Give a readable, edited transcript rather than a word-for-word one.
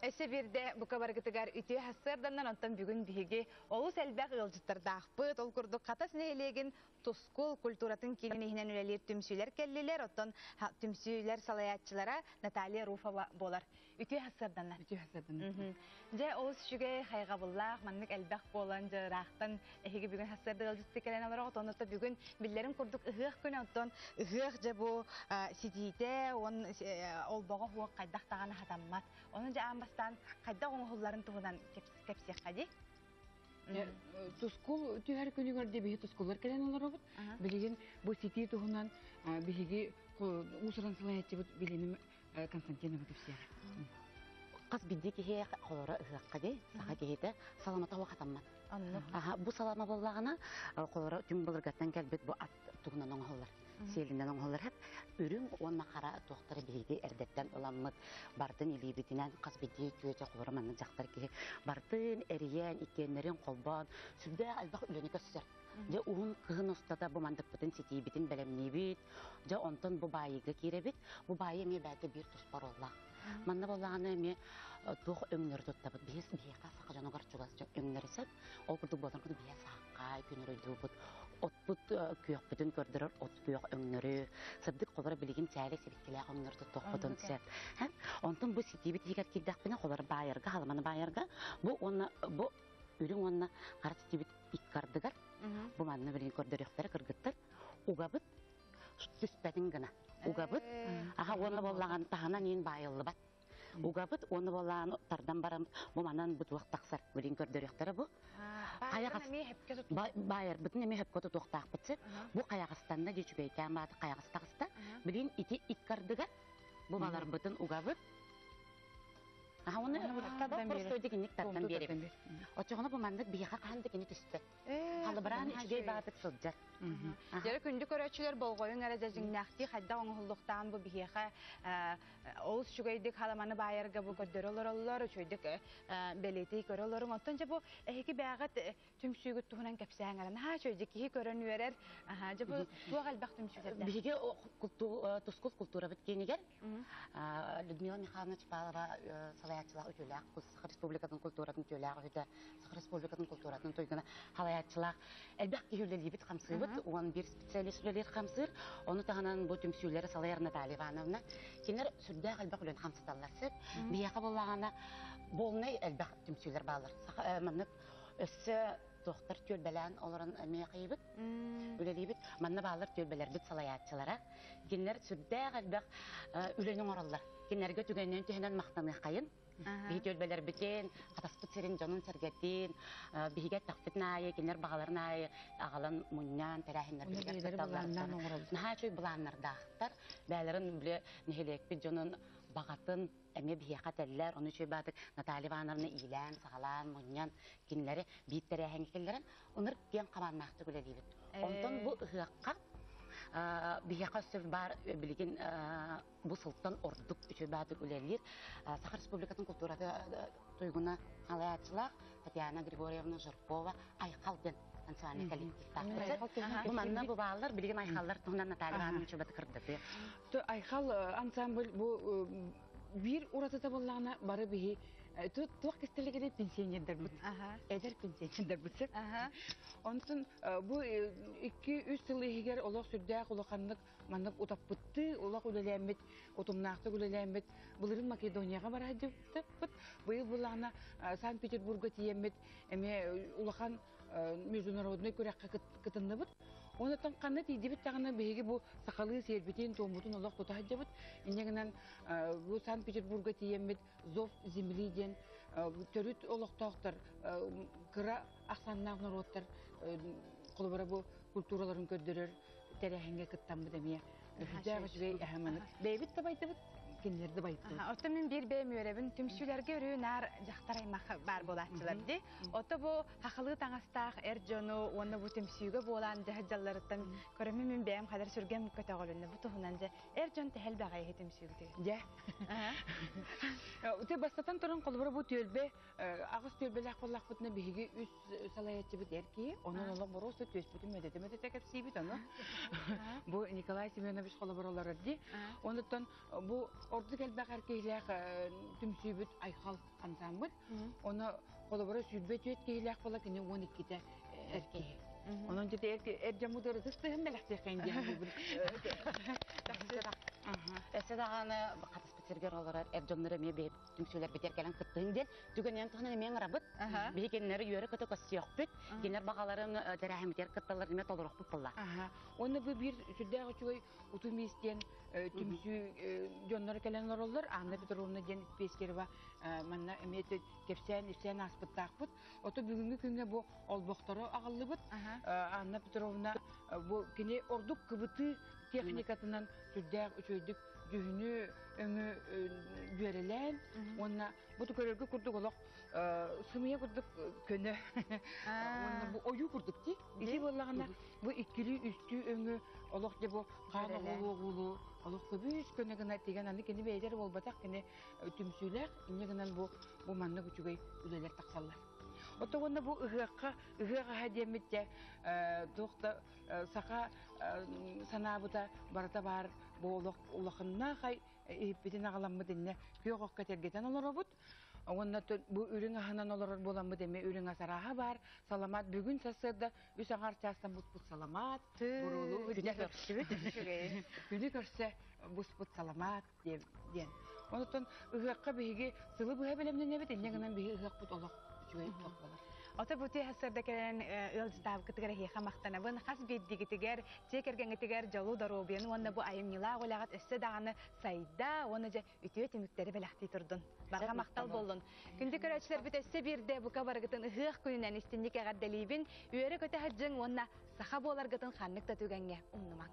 Эсе бирде бу кабаргытыгар үтү хассырданнан онтон бүгүн биһиги олус элбек ылжыттардаахпыт ол курдук Хатассы элеген Тускул культуратын киинин үлелер түмсүүлэр келлилер оттон түмсүүлэр салаятчылара Наталья Руфова болар. Үтү хассырданнан. Же олус шүгэ хайга буллах маннык элбек болан жырактан эхиги бүгүн хассырды ылжытты келен алар отонто бүгүн биллерин курдук ыһыах күнү оттон ыһыах же бу сидите он олбого хуак кайдактаган хатаммат. Onun ambastan kayda oğulların tuğundan kepsek hadi. Тускул түйер күні көрді бейі тускулар кәлен олар обыд. Білеген бұл сети туғынан бейге ұсыран салаятчы бұд біленім Константина бұд өсер. Қаз бидді кеге қолары ұғаққа де, саға кегеді саламата уақытаммат. Бұл салама болағына қолары түн бұлырғаттан кәлбет бұл ат туғынан оңғалар. Селиnden oğullar hep ürün onunla kara doktora bilgi erdetten olanmıd. Bardın ilibitinden kasbedi tüyece kulumanı jaktır ki bardın eriyen ikenlerin kolban sübde albaq üleni göster. Ja uğun kığın ustada bu mandık bütün sitiyi bitin bэлэмнэнии bit. Ja ondan bu bayiga kirebit. Bu bayi eme belki bir tuspar olaq. Manna bollağına eme tuğ öngleri tuttabıd. Biz biyaka saqa janogar çuğası öngleri sep. O kurduk bodan kudu biya saqa günür öldü bud. Ot bud kuyaq bütün gördürür ot kuyaq öngleri. Sabdık qolara bilgin çayla sebitkiler öngleri tuttuq budun sep. Ondan bu sitiyi bit higat kirdak bina qolara bayarga, halamanı bayarga. Bu ürün onunla qara sitiyi bit ikkardıgar. Bu manna bilin gördürüqleri kırgıttır. Ugabıd süspedin gına. Ugabıd, aha onu bollağın tağına neyin bayıllı bat. Ugabıd, onu bollağın tardan baramız, bu manan butuaq taqsar, bilin gördürüqleri bu. Bayır, bütün eme hep kötü toqtaq bitse, bu qayağıstanda geçübeyken batı qayağıstaqısta, bilin iti ikkardıgar, bu balar bütün ugabıd. Aha onu просто ödeginlik tardan berip. Oçoğuna bu mandık biyaqa qandikini tüspet. Halıbıran içgey batı sılcar. Jere kündük öğretçiler bolgoyun aracazıgnaqti hadda oňuluktan bu biyaqa olus şugaydık halamanı bayarga bu gördürolorlar çöydük beleti görolorun ontonca bu ehki bağat tümsügü tuhunan kapsayan aran ha çöydük ki görünürer aha bu albaq tümsügü biyaqa Тускул культура bitkeniger Людмила Михайловна Чпалова салаятчылар өтөләк Саха Республиканың культуратын өтөләк өтә Саха Республиканың культуратын тойгына халаятчылар әлбәк киһүлләли бит хамсыбыт он бир специалистлер хамсыр оны тагынан бу түмсүүлэрэ салаяр Наталья Ивановна кинер сүрдә әлбәк белән хамсыталларсы бияка буллагана болнай әлбәк түмсүүлэр балар маннык өссө доктор төлбелән оларын мекыйбыт үлелибит манна балар төлбеләр бит салаятчылара кинер сүрдә әлбәк үленең ораллар кинерге түгәннән төһенән мактаны кайын Видеоархив битен, Хатассы серин жанын сергеттин, биһиге тахфитнайы, кинер багаларнайы, агалан муннян, терахиннер билгер таллардан. Наха чөй буланнардахтар, бәлерин биле нехелек бит жанын багатын эме бияка теллер, оны чөй бадык Наталья Ивановна илән, сагалан, муннян кинләре бит терахинкелләрен, оныр ген кабанмакты гөлелибит. Онтон бу Ыһыахха бияка сөз бар билген bu sultan orduk üçübädi ülelir. Саха Республиканың культурада тойгуна халаятчылар Татьяна Григорьевна Жиркова айкалдын национальный коллектив. Бу манна бу балалар билген айкаллар тугунан Наталья Ивановна чөбәт кырды. То айкал ансамбль бу бир уратата боллана бары бихи туак кестелегеде пенсионердер бут. Эдер пенсионердер бут. Онтон бу 2-3 жыл егер олақ сүрдәк олақанлык маннык утаппытты, олақ үлеләмет, отумнақты үлеләмет, бұлырын Македонияға бара деп бут. Быйыл булана Санкт-Петербурга тиемет, эме улахан международный көрәккә кытынны бут. Онтон канны тидибит тагына беге бу сакалы сербетин томутун олақ тота дебут. Инегенен бу Санкт-Петербурга тиемет зов земли ден төрүт олақтақтар кыра аксаннак народтар колбара бу культураларын көддөрөр терехинге кыттамбы демия. Жагышбей ахаманы. Бейбит табайтыбыт кинлерди байты. Ото мен бир бем өребин түмсүлөргө өрүү нар жактар аймак бар болатчылар ди. Ото бу хакылы таңастак эржону оны бу түмсүгө болан жахжалларыттан көрөмү мен бем кадар сүргем көтөгөлүнө бу туһунан же эржон техел багай түмсүгдү. Же. Ото бастатан туран колбара бу төлбе агыс төлбелек боллак бутна биги үс салаятчы бит эрки, онун оло боросу төс бүтүн медете текеп сибит аны. Бу Николай Семенович колбаралары ди. Онуттан бу орду келбәгәр кейләк түмсүбүт айхал ансамбль. Оны колобора сүрбөтөт кейләк була кине 12-те эркек. Onun için ercamudları tüstüğüm melekte kendi bu. Эсэдаганы катыс битерген олар эржоннары ме беп түмсүүлэр битер келен кыттың дел түгөнен тохна мен рабыт бигеннәре йөрө көтө косьёк бит генер багаларын дәрәһим битер кытталар диме толорок булла. Оны бу бир сүдәгә чуй утумистен түмсүү жоннары келен олар аны битеруны ден пескерва манна эмете кепсен аспыттак бут. Ото бүгүнгү күнгө бу олбоктору агаллы бут. Анна Петровна бу кине ордук кыбыты техникатынан сүдәк үчөйдүк жүһүнү өңү берелен онна бу көрөргө курдук олок сымыя курдук көнө онна бу ою курдук ти иди боллагана бу иккили үстү өңү олок же бу каны голугулу олок көбүс көнө гына деген аны кини бейдер болбатак кини түмсүлөр инегенен бу манны күчүгөй үлелер таксаллар. Отогонда бу Ыһыахха демитте тохта сака санабыта барата бар болок улахынна хай ипитин агаламмы денне күйөгөккө тергетен олоробут. Онна бу үрүң аханан олорор боламмы деме үрүң асараха бар. Саламат бүгүн сасырда үс аңар частан бут саламат. Бурулу күнү көрсө бут саламат ден. Онтон Ыһыахха биһиги сылы быһа бэлэмнэнии бит иннегенен биһи Ыһыах бут олох чуй токбалар. Ota buti hasarda kelen ılcıtab kıtıgara hiha maqtanabın xas beddigitiger çekергengitiger jalu darobiyan wanda bu ayım nila olagat össe dağını sayda ona ja ütüye tümükteri belahti turdun. Barga maqtal bollun. Kündü körəçlər bit össe birde bu kabargıtın Ыһыах günündən istinlik agar dalibin üyere köte hajjın wanda saha bolar gıtın xanlık da tügenge umnuman.